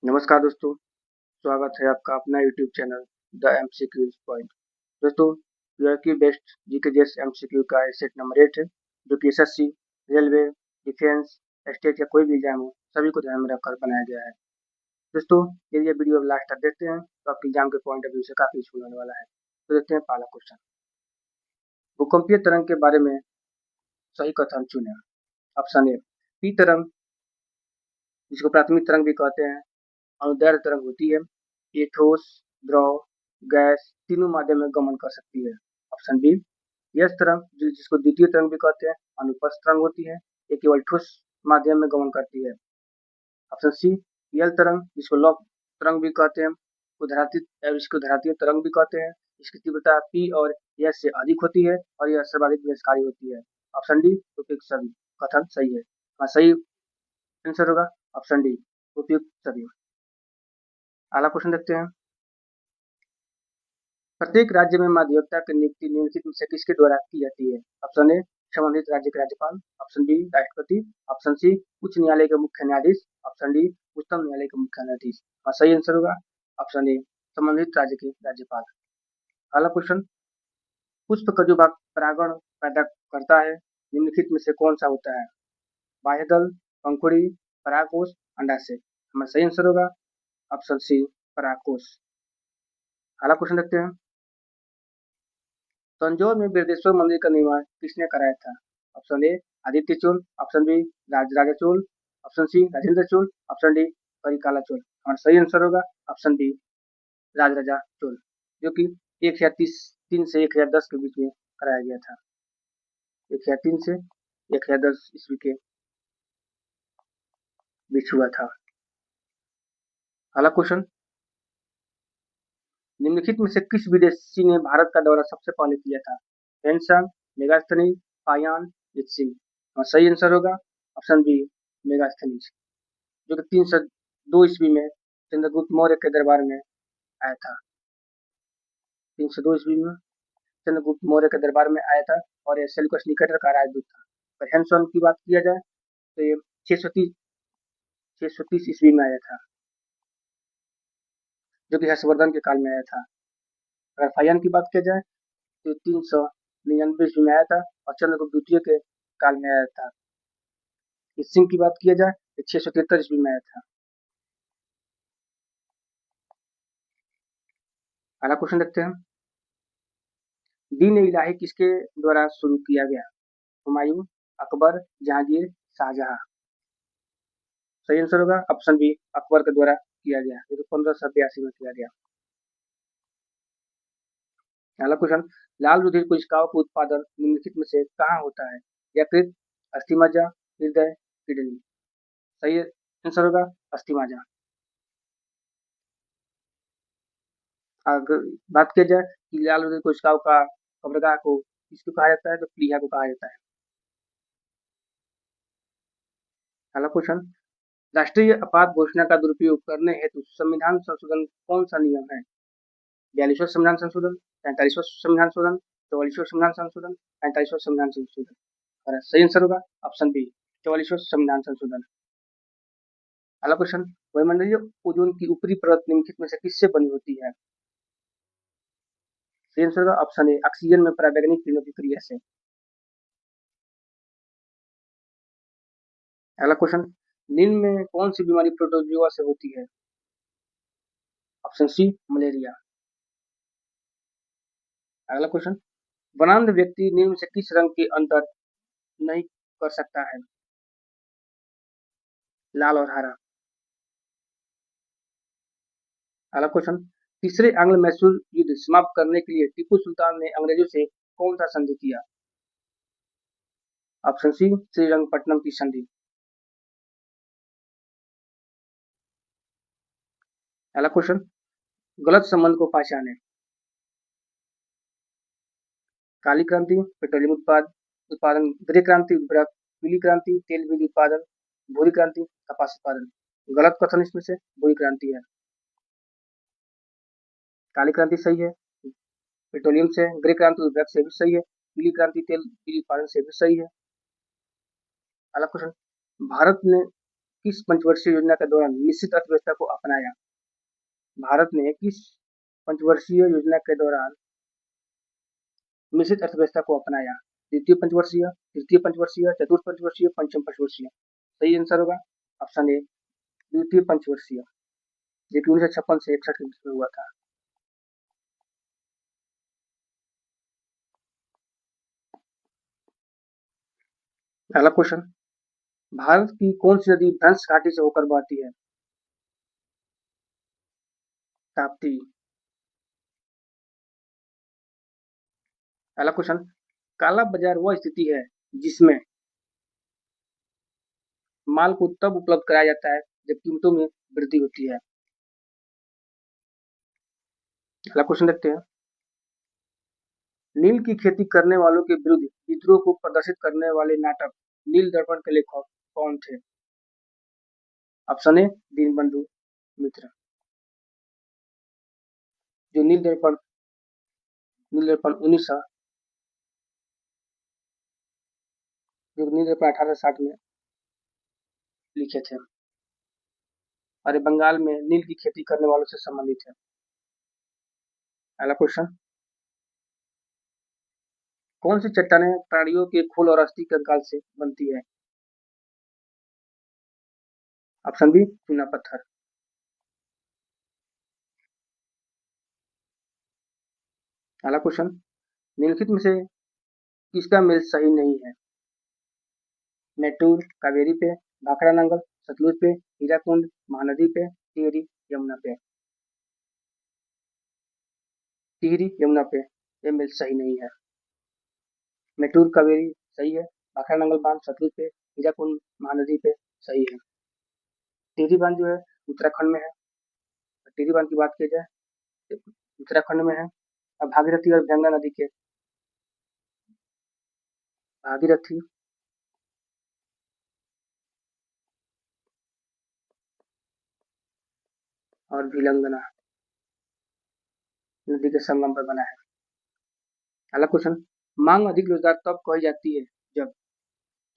नमस्कार दोस्तों, स्वागत है आपका अपना YouTube channel the MCQ point. दोस्तों, ईयर की बेस्ट जीके एमसीक्यू का सेट नंबर 8 है, जो कि एसएससी, रेलवे, डिफेंस, स्टेट या कोई भी एग्जाम हो, सभी को ध्यान में रखकर बनाया गया है। दोस्तों, यदि ये वीडियो लास्ट तक देखते हैं तो आपके एग्जाम के पॉइंट ऑफ व्यू से काफी यूजफुल होने वाला है। तो देखते हैं पहला क्वेश्चन। भूकंपीय तरंग के बारे में सही कथन चुनें। ऑप्शन ए, पी तरंग, जिसको प्राथमिक तरंग भी कहते हैं, अनुदैर्ध्य तरंग होती है। ये ठोस, द्रव, गैस तीनों माध्यम में गमन कर सकती है। ऑप्शन बी, यस तरंग, जिसको द्वितीय तरंग भी कहते हैं, अनुप्रस्थ तरंग होती है। ये केवल ठोस माध्यम में गमन करती है। ऑप्शन सी, यल तरंग, जिसको लौह तरंग भी कहते हैं, इसको धरातीय तरंग भी कहते हैं। इसकी तीव्रता पी और यस से अधिक होती है और यह सर्वाधिक विनाशकारी होती है। ऑप्शन डी, उपयुक्त सभी कथन सही है। हाँ, सही आंसर होगा ऑप्शन डी, उपयुक्त सभी। अगला क्वेश्चन देखते हैं। प्रत्येक राज्य में महाधिवक्ता की नियुक्ति निम्नलिखित में से किसके द्वारा की जाती है। ऑप्शन ए, संबंधित राज्य के राज्यपाल। ऑप्शन बी, राष्ट्रपति। ऑप्शन सी, उच्च न्यायालय के मुख्य न्यायाधीश। ऑप्शन डी, उच्चतम न्यायालय के मुख्य न्यायाधीश। और सही आंसर होगा ऑप्शन ए, संबंधित राज्य के राज्यपाल। अगला क्वेश्चन। पुष्प का जो भाग परागण पैदा करता है, निम्नलिखित में से कौन सा होता है। बाह्य दल, पंखुड़ी, परागकोश, अंडाशय। हमारा सही आंसर होगा ऑप्शन सी, परागकोश। अगला क्वेश्चन देखते हैं। तंजौर में बृहदेश्वर मंदिर का निर्माण किसने कराया था। Option A, Aditya Chola. Option B, Rajaraja Chola. Option C, Rajendra Chola. Option D, Karikala Chola. और सही आंसर होगा ऑप्शन बी, राजराजा चोल, जो कि 1003 से 1010 के बीच में कराया गया था। 1003 से 1010 ईस्वी के बीच हुआ था। अगला क्वेश्चन। निम्नलिखित में से किस विदेशी ने भारत का दौरा सबसे पहले किया था। हेनसंग, मेगास्थनीज, फायान, इत्सिंग। और सही आंसर होगा ऑप्शन बी, मेगास्थनीज, जो कि 302 ईस्वी में चंद्रगुप्त मौर्य के दरबार में आया था। 302 ईस्वी में चंद्रगुप्त मौर्य के दरबार में आया था और यह सेल्यूकस निकेटर का राजदूत था। और हेनसंग की बात किया जाए तो ये 630 ईस्वी में आया था, जो कि हर्षवर्धन के काल में आया था। अगर फायान की बात किया जाए तो 399 ईस्वी में आया था और चंद्रगुप्त द्वितीय के काल में आया था। इत्सिंग की बात किया जाए तो 673 ईस्वी में आया था। अगला क्वेश्चन देखते हैं। दीन ए इलाही किसके द्वारा शुरू किया गया। हुमायूं, अकबर, जहांगीर, शाहजहां। सही आंसर होगा ऑप्शन बी, अकबर के द्वारा किया गया, जो कि 1582 में किया गया। अगला क्वेश्चन। लाल रुधिर कोशिकाओं का उत्पादन निम्नलिखित में से कहाँ होता है। यकृत, अस्थिमज्जा, हृदय, किडनी। सही आंसर होगा अस्थिमज्जा। अगर बात किया जाए कि लाल रुधिर कोशिकाओं का कब्रगाह को किसको कहा जाता है, तो प्लीहा को कहा जाता है। अगला क्वेश्चन। राष्ट्रीय आपात घोषणा का दुरुपयोग करने हेतु संविधान संशोधन कौन सा नियम है। 42वां संविधान संशोधन, 43वां संविधान संशोधन, 44वां संविधान संशोधन, 45वां संविधान संशोधन। और सही आंसर होगा ऑप्शन बी, 44वां संविधान संशोधन। अगला क्वेश्चन। वायुमंडलीय ओजोन की ऊपरी परत निम्नलिखित में से किससे बनी होती है। सही आंसर होगा ऑप्शन ए, ऑक्सीजन में पराबैंगनी किरणों की क्रिया से। अगला क्वेश्चन। निम्न में कौन सी बीमारी प्रोटोजुआ से होती है। Option C, malaria. अगला क्वेश्चन। वनांध व्यक्ति निम्न से किस रंग के अंतर नहीं कर सकता है। लाल और हरा। अगला क्वेश्चन। तीसरे आंग्ल मैसूर युद्ध समाप्त करने के लिए टीपू सुल्तान ने अंग्रेजों से कौन सा संधि किया। ऑप्शन सी, श्रीरंगपट्टनम की संधि। अगला क्वेश्चन। गलत संबंध को पहचाने। काली क्रांति, पेट्रोलियम उत्पादन, ग्रे क्रांति, उर्वरक, पीली क्रांति, तेल बीज उत्पादन, भूरी क्रांति, कपास उत्पादन। गलत कथन इसमें से भूरी क्रांति है। काली क्रांति सही है, पेट्रोलियम से, ग्रे क्रांति उर्वरक से भी सही है, पीली क्रांति तेल बीज उत्पादन से भी सही है। अगला क्वेश्चन। भारत ने किस पंचवर्षीय योजना के दौरान मिश्रित अर्थव्यवस्था को अपनाया? भारत ने किस पंचवर्षीय योजना के दौरान मिश्रित अर्थव्यवस्था को अपनाया? द्वितीय पंचवर्षीय, तृतीय पंचवर्षीय, चतुर्थ पंचवर्षीय, पंचम पंचवर्षीय? सही आंसर होगा ऑप्शन ए द्वितीय पंचवर्षीय, जो कि 1956 से 61 के बीच में हुआ था। पहला क्वेश्चन, भारत की कौन सी नदी भ्रंश घाटी से होकर बहती है? ताप्ती। पहला क्वेश्चन, काला बाजार वह स्थिति है जिसमें माल को तब उपलब्ध कराया जाता है जब कीमतों में वृद्धि होती है। अगला क्वेश्चन देखते हैं, नील की खेती करने वालों के विरुद्ध विद्रोह को प्रदर्शित करने वाले नाटक नील दर्पण के लेखक कौन थे? ऑप्शन ए दीनबंधु मित्र। जो नील दर्पण 19 जो नील दर्पण 1860 में लिखे थे और बंगाल में नील की खेती करने वालों से संबंधित है। अगला क्वेश्चन, कौन सी चट्टानें प्राणियों के खोल और अस्थि कंकाल से बनती है? ऑप्शन बी चूना पत्थर। अगला क्वेश्चन, निम्नलिखित में से किसका मेल सही नहीं है? मैटूर कावेरी पे, भाखड़ा नंगल सतलुज पे, हीराकुंड महानदी पे, टिहरी यमुना पे? टिहरी यमुना पे ये मेल सही नहीं है। मैटूर कावेरी सही है, भाखड़ा नंगल बांध सतलुज पे, हीराकुंड महानदी पे सही है। टिहरी बांध जो है उत्तराखंड में है। टिहरी बांध की बात की जाए तो उत्तराखंड में है। अब भागीरथी और गंगा नदी के भागीरथी और भिलंगना नदी के संगम पर बना है। अगला क्वेश्चन, मांग अधिक रोजगार तब कही जाती है जब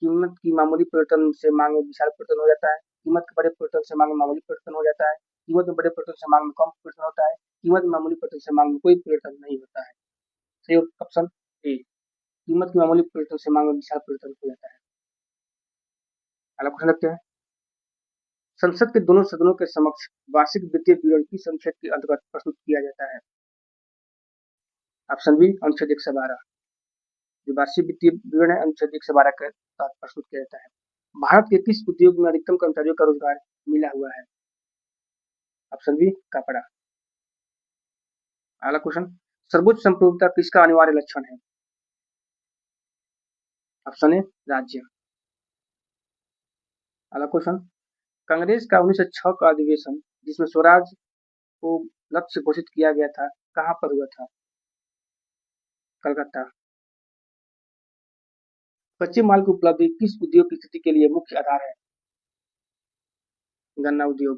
कीमत की मामूली परिवर्तन से मांग में विशाल परिवर्तन हो जाता है, कीमत के बड़े परिवर्तन से मांग में मामूली परिवर्तन हो जाता है, कीमत में बड़े परिवर्तन से मांग में कम परिवर्तन होता है, कीमत में मामूली परिवर्तन से मांग में कोई परिवर्तन नहीं होता है। सही ऑप्शन ए कीमत की मामूली परिवर्तन से मांग में विशाल परिवर्तन हो जाता है। अगला क्वेश्चन देखते हैं, संसद के दोनों सदनों के समक्ष वार्षिक वित्तीय विवरण किस अनुच्छेद के अंतर्गत प्रस्तुत किया जाता है? ऑप्शन बी अनुच्छेद 112। जो वार्षिक वित्तीय विवरण है अनुच्छेद 112 के तहत प्रस्तुत किया जाता है। भारत के किस उद्योग में अधिकतम कर्मचारियों का रोजगार मिला हुआ है? ऑप्शन बी कपड़ा। अगला क्वेश्चन, सर्वोच्च संप्रभुता किसका अनिवार्य लक्षण है? ऑप्शन ए राज्य। अगला क्वेश्चन, कांग्रेस का 1906 का अधिवेशन जिसमें स्वराज को लक्ष्य घोषित किया गया था कहां पर हुआ था? कलकत्ता। कच्चे माल की उपलब्धि किस उद्योग की स्थिति के लिए मुख्य आधार है? गन्ना उद्योग।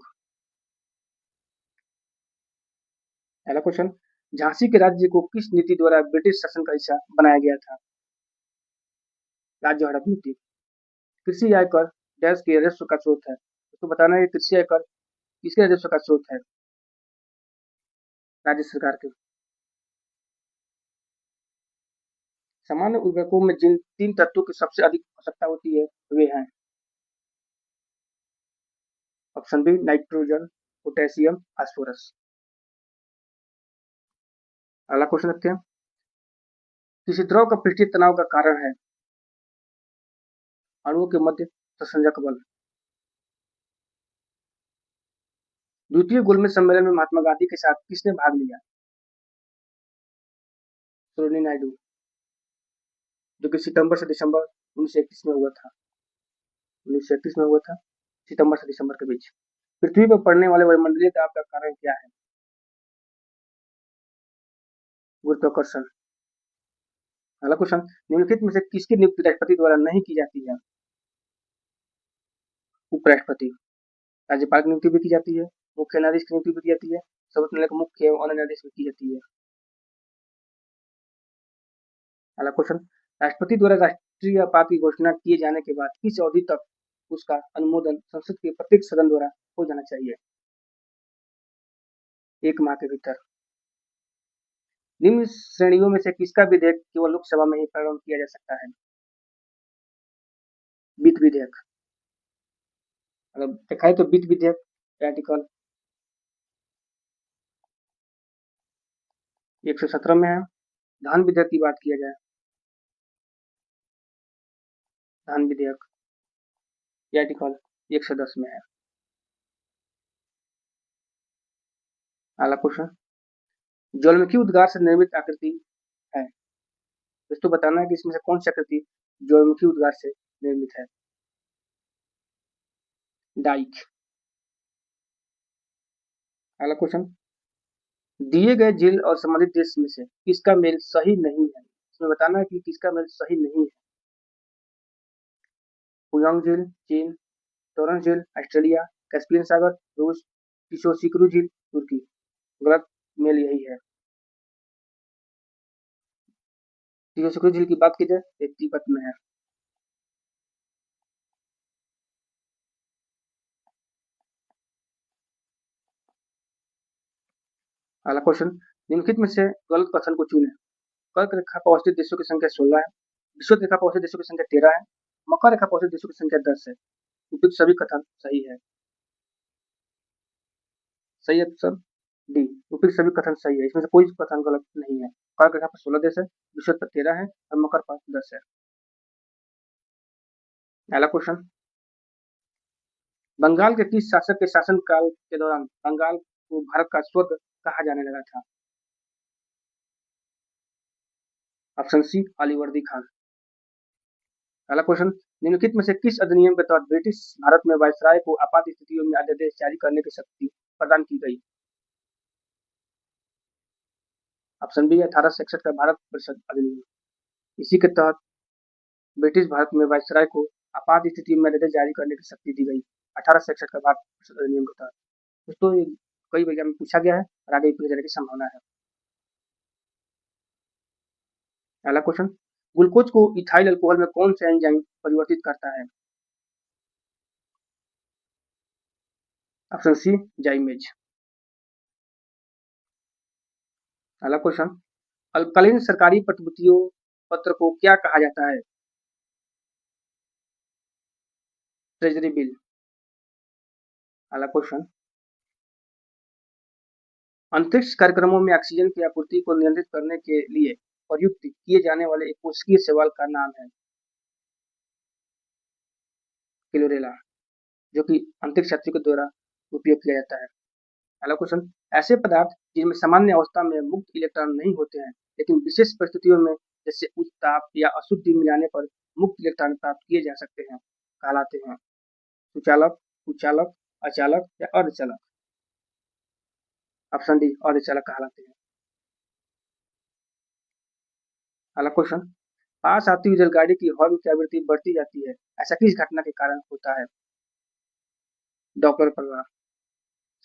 अगला क्वेश्चन, झांसी के राज्य को किस नीति द्वारा ब्रिटिश शासन का हिस्सा बनाया गया था? राज्य हड़प नीति। कृषि आयकर डैश के राजस्व का स्रोत है, तो बताना है कृषि आयकर किसके राजस्व का स्रोत है? राज्य सरकार के। सामान्य उर्वरकों में जिन 3 तत्वों की सबसे अधिक आवश्यकता होती है वे हैं। Option B nitrogen, potassium, phosphorus. अगला क्वेश्चन देखते हैं, किसी द्रव का पृष्ठीय तनाव का कारण है अणुओं के मध्य संसंजक बल। द्वितीय गोलमेज सम्मेलन में महात्मा गांधी के साथ किसने भाग लिया? सरोजिनी नायडू, जो कि सितंबर से दिसंबर 1931 में हुआ था। 1931 में हुआ था, सितंबर से दिसंबर के बीच। पृथ्वी पर पड़ने वाले वायुमंडलीय दाब का कारण क्या है? गुरुत्वाकर्षण। अगला क्वेश्चन, निम्नलिखित में से किसकी नियुक्ति राष्ट्रपति द्वारा नहीं की जाती है? उपराष्ट्रपति। राज्यपाल की नियुक्ति भी की जाती है, मुख्य न्यायाधीश की नियुक्ति भी की जाती है, सर्वोच्च न्यायालय का मुख्य एवं अन्य न्यायाधीश भी की जाती है। अगला क्वेश्चन, राष्ट्रपति द्वारा राष्ट्रीय आपात की घोषणा किए जाने के बाद किस अवधि तक उसका अनुमोदन संसद के प्रत्येक सदन द्वारा हो जाना चाहिए 1 माह के भीतर। निम्न श्रेणियों में से किसका विधेयक केवल लोकसभा में ही प्रारंभ किया जा सकता है? वित्त विधेयक। अगर देखा है तो वित्त विधेयक आर्टिकल 117 में है। धन विधेयक की बात किया जाए, धन विधेयक आर्टिकल 110 में है। अगला क्वेश्चन, ज्वालामुखी उद्गार से निर्मित आकृति है, दोस्तों बताना है कि इसमें से कौन सी आकृति ज्वालामुखी उद्गार से निर्मित है? डाइक। अगला क्वेश्चन, दिए गए झील और संबंधित देश में से किसका मेल सही नहीं है? इसमें बताना है कि किसका मेल सही नहीं है। पुयांग झील चीन, टोरंट झील ऑस्ट्रेलिया, कैस्पियन सागर रूस, किशोसिकुरु झील तुर्की। गलत मेल यही है। किशोसिकुरु झील की बात की जाए ये तिब्बत में है। अगला क्वेश्चन, निम्नलिखित में से गलत कथन को चुनें। कर्क रेखा पर अवस्थित देशों की संख्या 16 है, विषुवत रेखा पर अवस्थित देशों की संख्या 13 है, मकर रेखा पर अवस्थित देशों की संख्या 10 है। उपयुक्त सभी कथन सही है। सही आंसर डी, उपयुक्त सभी कथन सही है। इसमें से कोई कथन गलत नहीं है। कर्क रेखा पर 16 देश है, विषुवत पर 13 है और मकर पर 10 है। अगला क्वेश्चन, बंगाल के किस शासक के शासनकाल के दौरान बंगाल को भारत का स्वर्ग कहा जाने लगा था? Option C, Alivardi Khan. अगला क्वेश्चन, निम्नलिखित में से किस अधिनियम के तहत ब्रिटिश भारत में वायसराय को आपात स्थितियों में अध्यादेश जारी करने की शक्ति प्रदान की गई? ऑप्शन बी, 1861 का भारत परिषद अधिनियम। इसी के तहत ब्रिटिश भारत में वायसराय को आपात स्थिति में अध्यादेश जारी करने की शक्ति दी गई 1861 का भारत परिषद अधिनियम के तहत। दोस्तों ये कई एग्जाम में पूछा गया है और आगे पूछे जाने की संभावना है। अगला क्वेश्चन, ग्लूकोज को इथाइल अल्कोहल में कौन सा एंजाइम परिवर्तित करता है? Option C, zymase. अगला क्वेश्चन, अल्पकालीन सरकारी प्रतिभूतियों पत्र को क्या कहा जाता है? Treasury bill. अगला क्वेश्चन, अंतरिक्ष कार्यक्रमों में ऑक्सीजन की आपूर्ति को नियंत्रित करने के लिए प्रयुक्त किए जाने वाले एक कोशिकीय शैवाल का नाम है? क्लोरेला, जो कि अंतरिक्ष यात्री के द्वारा उपयोग किया जाता है। अगला क्वेश्चन, ऐसे पदार्थ जिनमें सामान्य अवस्था में मुक्त इलेक्ट्रॉन नहीं होते हैं लेकिन विशेष परिस्थितियों में जैसे उच्च ताप या अशुद्धि मिलाने पर मुक्त इलेक्ट्रॉन प्राप्त किए जा सकते हैं कहलाते हैं? सुचालक, कुचालक, अचालक या अर्धचालक? ऑप्शन डी, अर्धचालक कहलाते हैं। अगला क्वेश्चन, पास आती हुई रेलगाड़ी की हॉर्न की आवृत्ति बढ़ती जाती है, ऐसा किस घटना के कारण होता है? डॉपलर प्रभाव।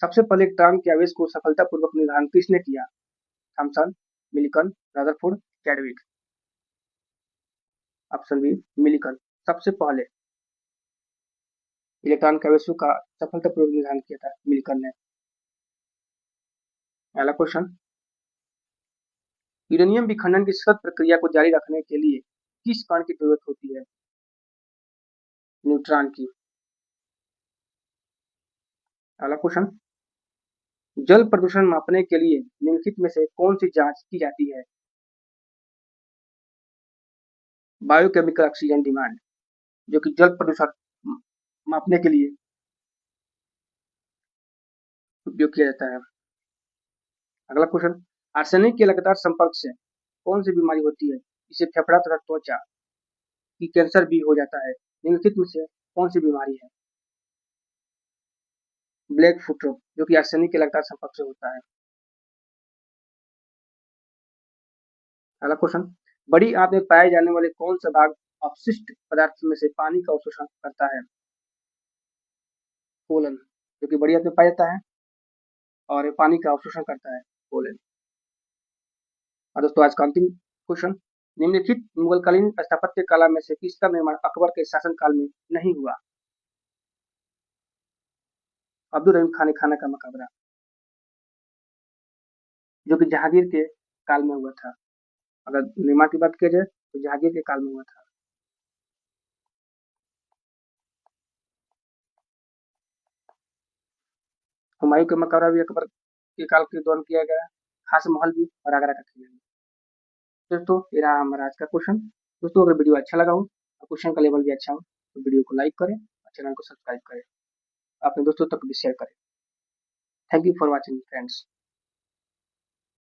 सबसे पहले इलेक्ट्रॉन के आवेश को सफलतापूर्वक निर्धारण किसने किया? Thomson, Milton, Rutherford, Chadwick? Option B, Milton. सबसे पहले इलेक्ट्रॉन के आवेशों का सफलतापूर्वक निर्धारण किया था मिल्टन ने। अगला क्वेश्चन, यूरेनियम विखंडन की सतत प्रक्रिया को जारी रखने के लिए किस कण की जरूरत होती है? न्यूट्रॉन की। अगला क्वेश्चन, जल प्रदूषण मापने के लिए निम्नलिखित में से कौन सी जांच की जाती है? बायोकेमिकल ऑक्सीजन डिमांड, जो कि जल प्रदूषण मापने के लिए उपयोग किया जाता है। अगला क्वेश्चन, आर्सेनिक के लगातार संपर्क से कौन सी बीमारी होती है? इसे फेफड़ा तथा त्वचा की कैंसर भी हो जाता है। निम्नलिखित में से कौन सी बीमारी है? ब्लैक फुट रोग, जो कि आर्सेनिक के लगातार संपर्क से होता है। अगला क्वेश्चन, बड़ी आंत में पाए जाने वाले कौन सा भाग अपशिष्ट पदार्थ में से पानी का अवशोषण करता है? कोलन, जो कि बड़ी आंत में पाया जाता है और पानी का अवशोषण करता है कोलन। और दोस्तों आज का अंतिम क्वेश्चन, निम्नलिखित मुगलकालीन स्थापत्य कला में से किसका निर्माण अकबर के शासनकाल में नहीं हुआ? अब्दुल रहीम खान का मकबरा, जो कि जहांगीर के काल में हुआ था। अगर निर्माण की बात किया जाए तो जहांगीर के काल में हुआ था। हुमायूं का मकबरा भी अकबर के काल के दौरान किया गया। खास महल भी और आगरा का किला भी। दोस्तों ये रहा हमारा आज का क्वेश्चन। दोस्तों अगर वीडियो अच्छा लगा हो और क्वेश्चन का लेवल भी अच्छा हो तो वीडियो को लाइक करें और चैनल को सब्सक्राइब करें, अपने दोस्तों तक भी शेयर करें। Thank you for watching friends.